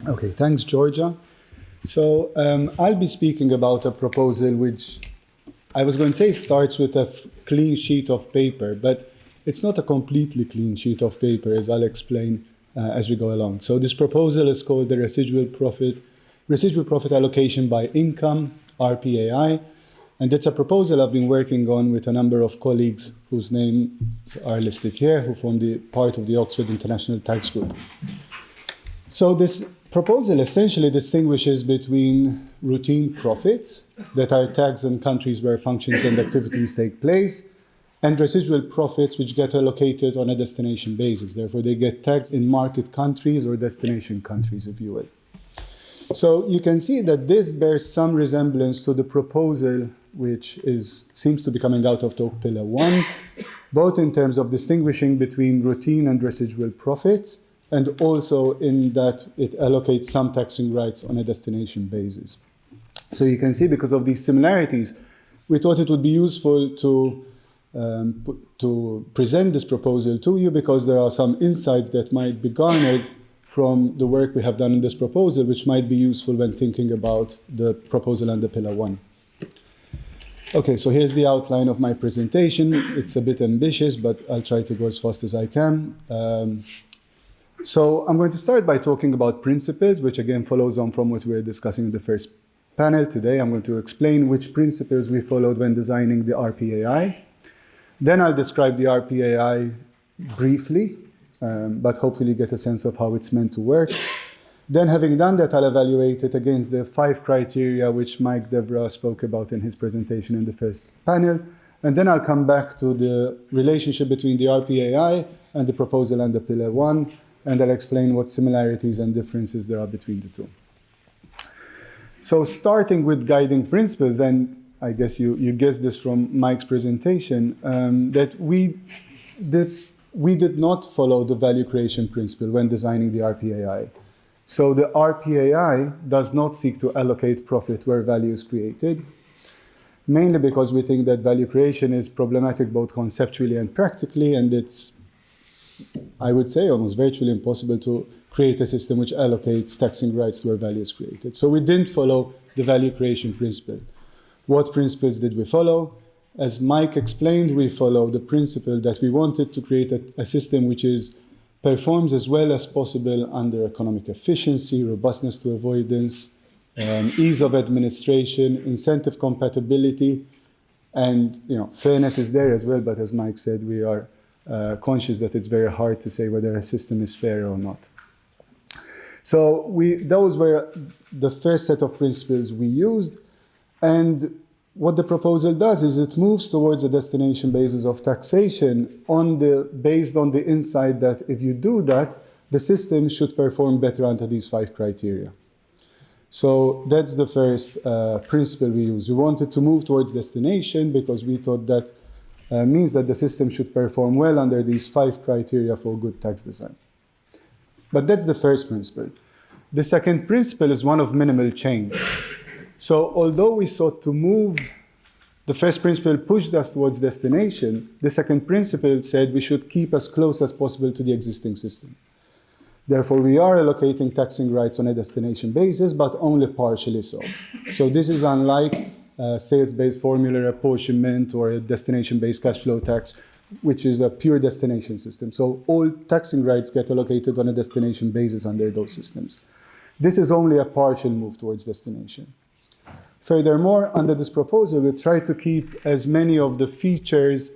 Okay, thanks, Georgia. So I'll be speaking about a proposal which I was going to say starts with a clean sheet of paper, but it's not a completely clean sheet of paper, as I'll explain as we go along. So this proposal is called the Residual Profit Allocation by Income, RPA-I, and it's a proposal I've been working on with a number of colleagues whose names are listed here, who form the part of the Oxford International Tax Group. So this proposal essentially distinguishes between routine profits that are taxed in countries where functions and activities take place, and residual profits which get allocated on a destination basis. Therefore, they get taxed in market countries or destination countries, if you will. So you can see that this bears some resemblance to the proposal which seems to be coming out of Talk Pillar 1, both in terms of distinguishing between routine and residual profits, and also in that it allocates some taxing rights on a destination basis. So you can see, because of these similarities, we thought it would be useful to present this proposal to you, because there are some insights that might be garnered from the work we have done in this proposal, which might be useful when thinking about the proposal under Pillar 1. Okay, so here's the outline of my presentation. It's a bit ambitious, but I'll try to go as fast as I can. So I'm going to start by talking about principles, which again follows on from what we were discussing in the first panel today. I'm going to explain which principles we followed when designing the RPA-I. Then I'll describe the RPA-I briefly, but hopefully get a sense of how it's meant to work. Then, having done that, I'll evaluate it against the 5 criteria which Mike Devra spoke about in his presentation in the first panel. And then I'll come back to the relationship between the RPA-I and the proposal under Pillar 1, and I'll explain what similarities and differences there are between the two. So starting with guiding principles, and I guess you guessed this from Mike's presentation, that we did not follow the value creation principle when designing the RPA-I. So the RPA-I does not seek to allocate profit where value is created, mainly because we think that value creation is problematic both conceptually and practically, and it's, I would say, almost virtually impossible to create a system which allocates taxing rights to where value is created. So we didn't follow the value creation principle. What principles did we follow? As Mike explained, we followed the principle that we wanted to create a system which performs as well as possible under economic efficiency, robustness to avoidance, ease of administration, incentive compatibility, and fairness is there as well, but as Mike said, we are conscious that it's very hard to say whether a system is fair or not. So those were the first set of principles we used, and what the proposal does is it moves towards a destination basis of taxation based on the insight that if you do that, the system should perform better under these 5 criteria. So that's the first principle we use. We wanted to move towards destination because we thought that means that the system should perform well under these 5 criteria for good tax design. But that's the first principle. The second principle is one of minimal change. So although we sought to move, the first principle pushed us towards destination, the second principle said we should keep as close as possible to the existing system. Therefore, we are allocating taxing rights on a destination basis, but only partially so. So this is unlike sales-based formula apportionment or a destination-based cash flow tax, which is a pure destination system. So all taxing rights get allocated on a destination basis under those systems. This is only a partial move towards destination. Furthermore, under this proposal, we try to keep as many of the features,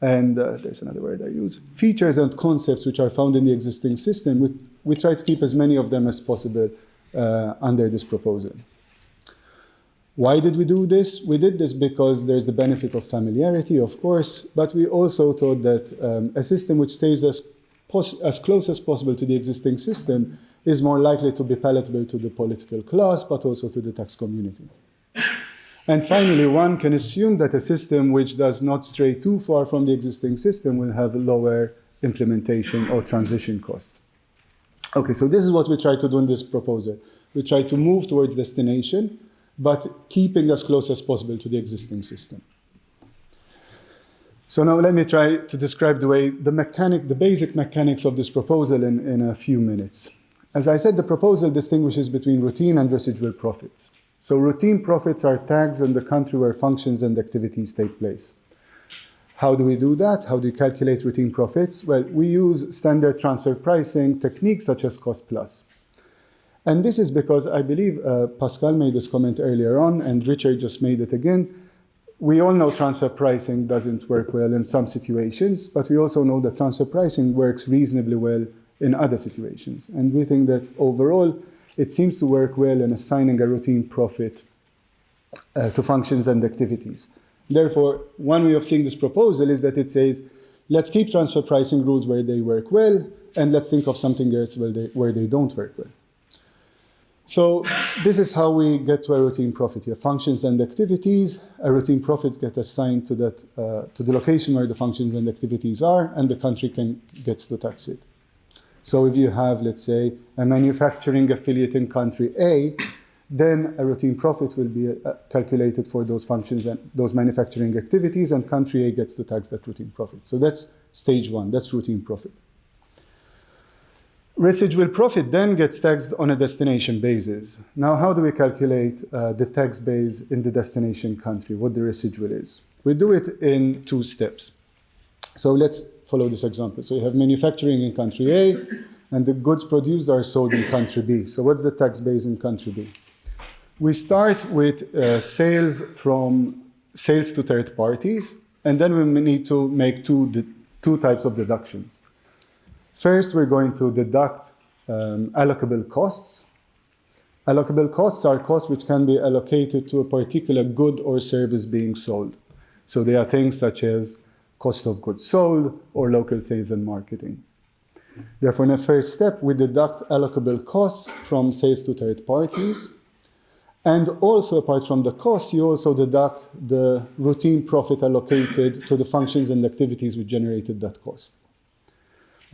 and there's another word I use, features and concepts which are found in the existing system, we try to keep as many of them as possible under this proposal. Why did we do this? We did this because there's the benefit of familiarity, of course, but we also thought that a system which stays as close as possible to the existing system is more likely to be palatable to the political class, but also to the tax community. And finally, one can assume that a system which does not stray too far from the existing system will have lower implementation or transition costs. Okay, so this is what we try to do in this proposal. We try to move towards destination, but keeping as close as possible to the existing system. So now let me try to describe the basic mechanics of this proposal in a few minutes. As I said, the proposal distinguishes between routine and residual profits. So routine profits are tags in the country where functions and activities take place. How do we do that? How do you calculate routine profits? Well, we use standard transfer pricing techniques such as cost plus. And this is because I believe Pascal made this comment earlier on, and Richard just made it again. We all know transfer pricing doesn't work well in some situations, but we also know that transfer pricing works reasonably well in other situations. And we think that overall, it seems to work well in assigning a routine profit to functions and activities. Therefore, one way of seeing this proposal is that it says, let's keep transfer pricing rules where they work well, and let's think of something else where they don't work well. So this is how we get to a routine profit here. Functions and activities, a routine profits get assigned to the location where the functions and activities are, and the country gets to tax it. So if you have, let's say, a manufacturing affiliate in country A, then a routine profit will be calculated for those functions and those manufacturing activities, and country A gets to tax that routine profit. So that's stage one, that's routine profit. Residual profit then gets taxed on a destination basis. Now, how do we calculate the tax base in the destination country, what the residual is? We do it in 2 steps. So let's follow this example. So you have manufacturing in country A, and the goods produced are sold in country B. So what's the tax base in country B? We start with sales to third parties, and then we need to make two types of deductions. First, we're going to deduct allocable costs. Allocable costs are costs which can be allocated to a particular good or service being sold. So they are things such as cost of goods sold or local sales and marketing. Therefore, in the first step, we deduct allocable costs from sales to third parties. And also, apart from the costs, you also deduct the routine profit allocated to the functions and activities which generated that cost.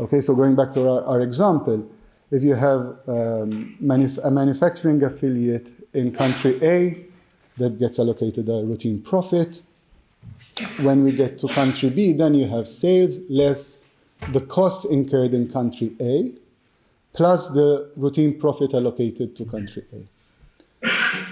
Okay, so going back to our example, if you have a manufacturing affiliate in country A that gets allocated a routine profit, when we get to country B, then you have sales less the costs incurred in country A, plus the routine profit allocated to country A.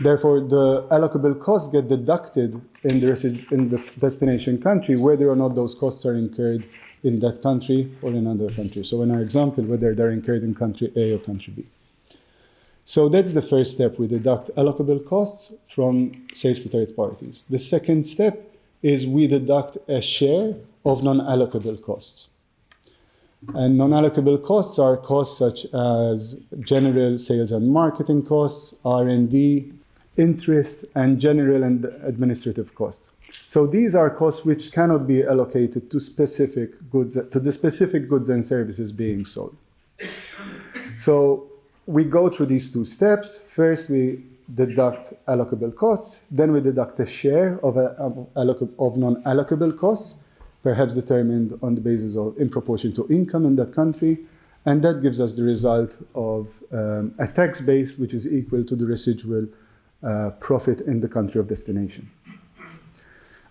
Therefore, the allocable costs get deducted in the destination country, whether or not those costs are incurred in that country or in another country. So in our example, whether they're incurred in country A or country B. So that's the first step. We deduct allocable costs from sales to third parties. The second step is we deduct a share of non-allocable costs. And non-allocable costs are costs such as general sales and marketing costs, R&D, interest, and general and administrative costs. So these are costs which cannot be allocated to specific goods, to the specific goods and services being sold. So we go through these 2 steps. First, we deduct allocable costs. Then we deduct a share of non-allocable costs, perhaps determined on the basis of in proportion to income in that country. And that gives us the result of a tax base which is equal to the residual profit in the country of destination.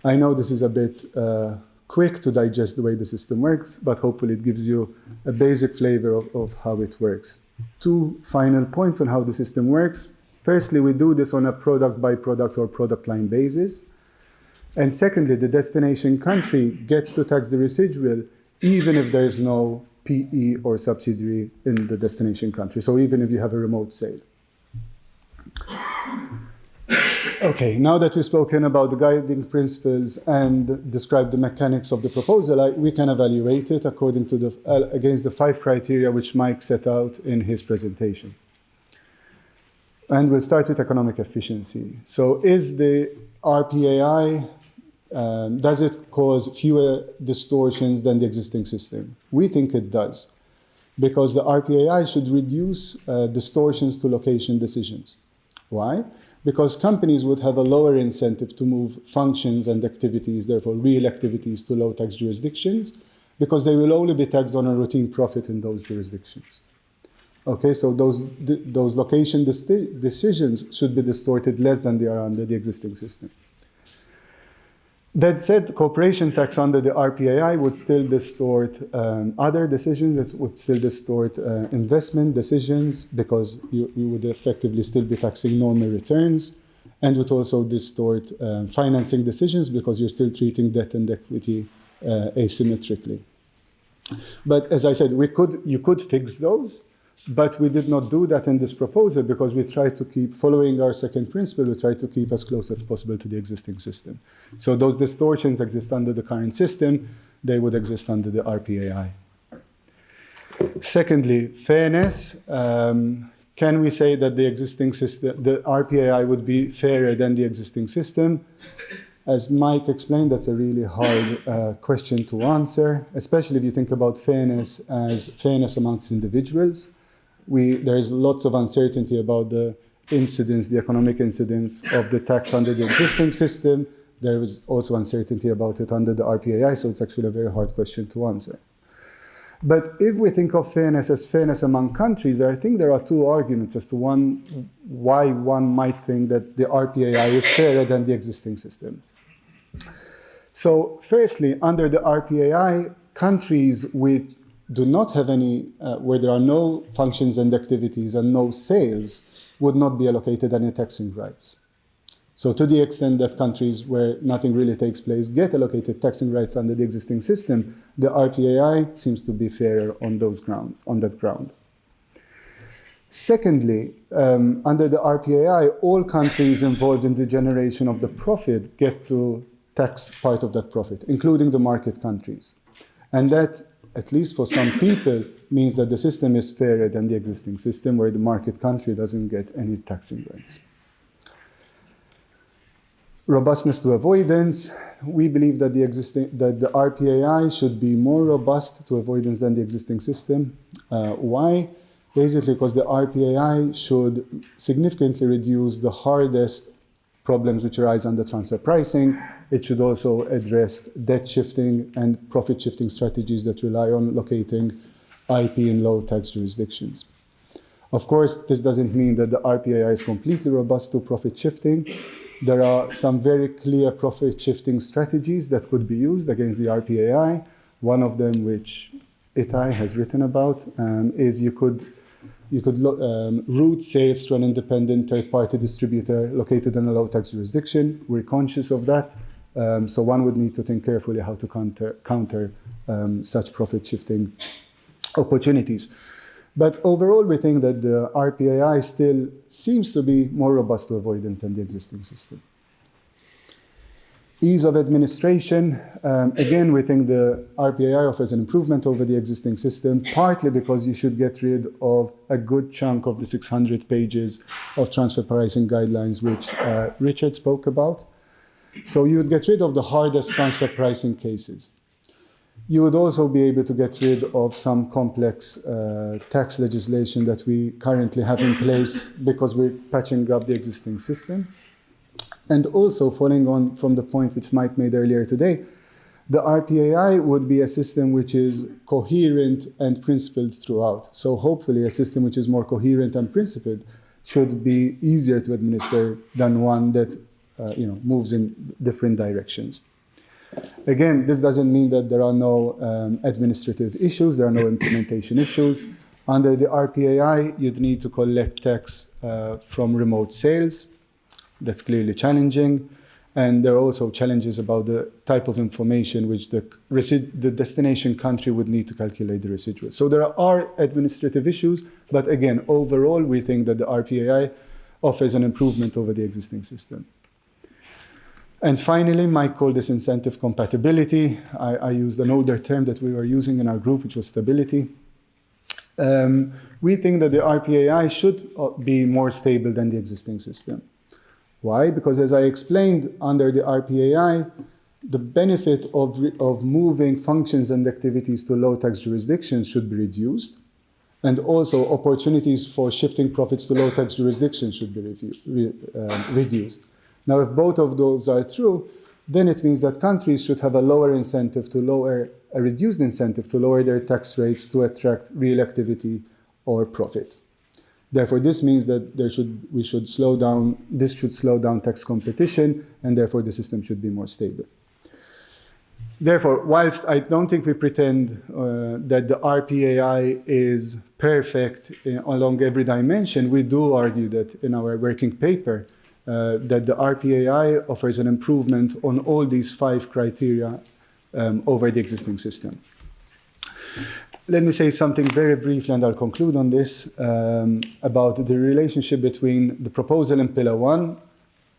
I know this is a bit quick to digest the way the system works, but hopefully it gives you a basic flavor of how it works. 2 final points on how the system works. Firstly, we do this on a product by product or product line basis. And secondly, the destination country gets to tax the residual even if there is no PE or subsidiary in the destination country. So even if you have a remote sale. Okay, now that we've spoken about the guiding principles and described the mechanics of the proposal, we can evaluate it according to against the 5 criteria which Mike set out in his presentation. And we'll start with economic efficiency. So is the RPA-I, does it cause fewer distortions than the existing system? We think it does, because the RPA-I should reduce distortions to location decisions. Why? Because companies would have a lower incentive to move functions and activities, therefore real activities, to low tax jurisdictions, because they will only be taxed on a routine profit in those jurisdictions. Okay, so those location decisions should be distorted less than they are under the existing system. That said, corporation tax under the RPA-I would still distort other decisions. It would still distort investment decisions because you would effectively still be taxing normal returns, and would also distort financing decisions because you're still treating debt and equity asymmetrically. But as I said, you could fix those, but we did not do that in this proposal because we tried to keep, following our second principle, we tried to keep as close as possible to the existing system. So those distortions exist under the current system, they would exist under the RPA-I. Secondly, fairness. Can we say that the existing system, the RPA-I would be fairer than the existing system? As Mike explained, that's a really hard question to answer, especially if you think about fairness as fairness amongst individuals. There's lots of uncertainty about the incidence, the economic incidence of the tax under the existing system. There is also uncertainty about it under the RPA-I, so it's actually a very hard question to answer. But if we think of fairness as fairness among countries, I think there are two arguments as to why one might think that the RPA-I is fairer than the existing system. So firstly, under the RPA-I, countries which do not have any, where there are no functions and activities and no sales, would not be allocated any taxing rights. So to the extent that countries where nothing really takes place get allocated taxing rights under the existing system, the RPA-I seems to be fairer on those grounds, on that ground. Secondly, under the RPA-I, all countries involved in the generation of the profit get to tax part of that profit, including the market countries. And that, at least for some people, means that the system is fairer than the existing system where the market country doesn't get any taxing rights. Robustness to avoidance. We believe that the RPA-I should be more robust to avoidance than the existing system. Why? Basically because the RPA-I should significantly reduce the hardest problems which arise under transfer pricing. It should also address debt shifting and profit shifting strategies that rely on locating IP in low tax jurisdictions. Of course, this doesn't mean that the RPA-I is completely robust to profit shifting. There are some very clear profit shifting strategies that could be used against the RPA-I. One of them, which Itai has written about, is you could route sales to an independent third-party distributor located in a low-tax jurisdiction. We're conscious of that, so one would need to think carefully how to counter such profit-shifting opportunities. But overall, we think that the RPA-I still seems to be more robust to avoidance than the existing system. Ease of administration. Again, we think the RPA-I offers an improvement over the existing system, partly because you should get rid of a good chunk of the 600 pages of transfer pricing guidelines, which Richard spoke about. So you would get rid of the hardest transfer pricing cases. You would also be able to get rid of some complex tax legislation that we currently have in place because we're patching up the existing system. And also, following on from the point which Mike made earlier today, the RPA-I would be a system which is coherent and principled throughout. So hopefully a system which is more coherent and principled should be easier to administer than one that moves in different directions. Again, this doesn't mean that there are no administrative issues, there are no implementation issues. Under the RPA-I, you'd need to collect tax from remote sales. That's clearly challenging. And there are also challenges about the type of information which the destination country would need to calculate the residual. So there are administrative issues, but again, overall, we think that the RPA-I offers an improvement over the existing system. And finally, Mike called this incentive compatibility. I used an older term that we were using in our group, which was stability. We think that the RPA-I should be more stable than the existing system. Why? Because as I explained, under the RPA-I, the benefit of moving functions and activities to low tax jurisdictions should be reduced. And also opportunities for shifting profits to low tax jurisdictions should be reduced. Now, if both of those are true, then it means that countries should have a reduced incentive to lower their tax rates to attract real activity or profit. Therefore, this means that this should slow down tax competition, and therefore the system should be more stable. Therefore, whilst I don't think we pretend that the RPA-I is perfect along every dimension, we do argue that in our working paper that the RPA-I offers an improvement on all these 5 criteria over the existing system. Let me say something very briefly, and I'll conclude on this, about the relationship between the proposal in Pillar 1,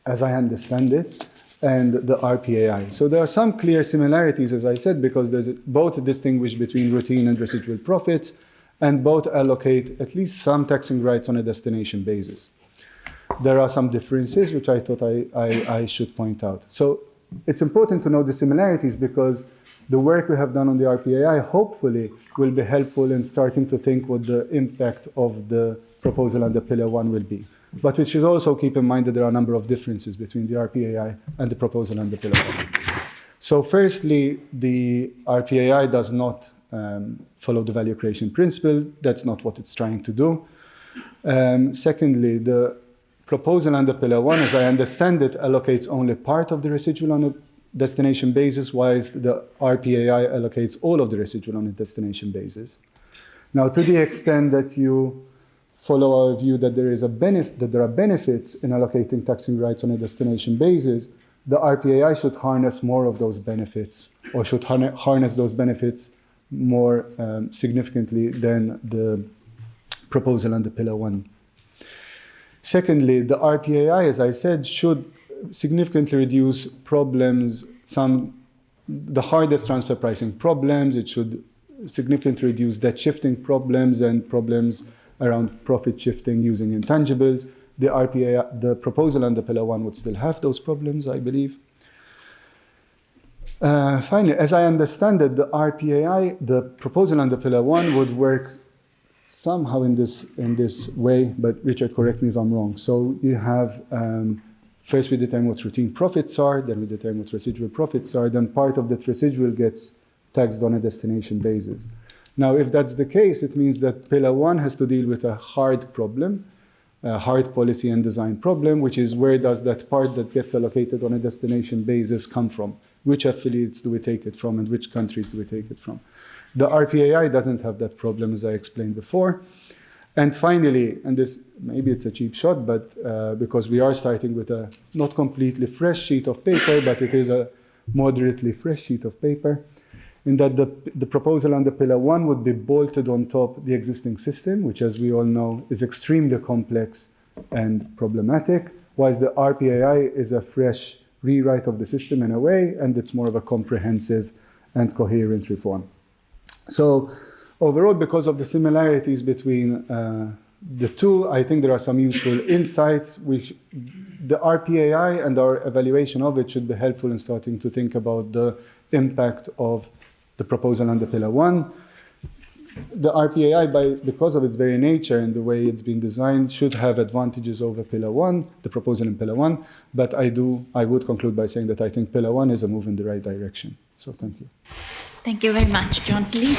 as I understand it, and the RPA-I. So there are some clear similarities, as I said, because there's both distinguish between routine and residual profits, and both allocate at least some taxing rights on a destination basis. There are some differences, which I thought I should point out. So it's important to know the similarities because the work we have done on the RPA-I hopefully will be helpful in starting to think what the impact of the proposal under Pillar 1 will be. But we should also keep in mind that there are a number of differences between the RPA-I and the proposal under Pillar 1. So firstly, the RPA-I does not follow the value creation principle. That's not what it's trying to do. Secondly, the proposal under Pillar 1, as I understand it, allocates only part of the residual on a destination basis, whilst the RPA-I allocates all of the residual on a destination basis. Now, to the extent that you follow our view that there is a benefit, that there are benefits in allocating taxing rights on a destination basis, the RPA-I should harness more of those benefits, or should harness those benefits more significantly than the proposal under Pillar 1. Secondly, the RPA-I, as I said, should significantly reduce problems, the hardest transfer pricing problems. It should significantly reduce debt shifting problems and problems around profit shifting using intangibles. The proposal under Pillar 1 would still have those problems, I believe. Finally, as I understand it, the RPA-I, the proposal under Pillar 1 would work somehow in this way, but Richard, correct me if I'm wrong. So you have, first we determine what routine profits are, then we determine what residual profits are, then part of that residual gets taxed on a destination basis. Now, if that's the case, it means that Pillar 1 has to deal with a hard problem, a hard policy and design problem, which is where does that part that gets allocated on a destination basis come from? Which affiliates do we take it from, and which countries do we take it from? The RPA-I doesn't have that problem, as I explained before. And finally, and this, maybe it's a cheap shot, but because we are starting with a not completely fresh sheet of paper, but it is a moderately fresh sheet of paper, in that the proposal under Pillar 1 would be bolted on top the existing system, which, as we all know, is extremely complex and problematic, whilst the RPA-I is a fresh rewrite of the system in a way, and it's more of a comprehensive and coherent reform. So overall, because of the similarities between the two, I think there are some useful insights, which the RPA-I and our evaluation of it should be helpful in starting to think about the impact of the proposal under Pillar 1. The RPA-I, because of its very nature and the way it's been designed, should have advantages over Pillar 1, the proposal in Pillar 1, but I would conclude by saying that I think Pillar 1 is a move in the right direction. So thank you. Thank you very much, John. Lee?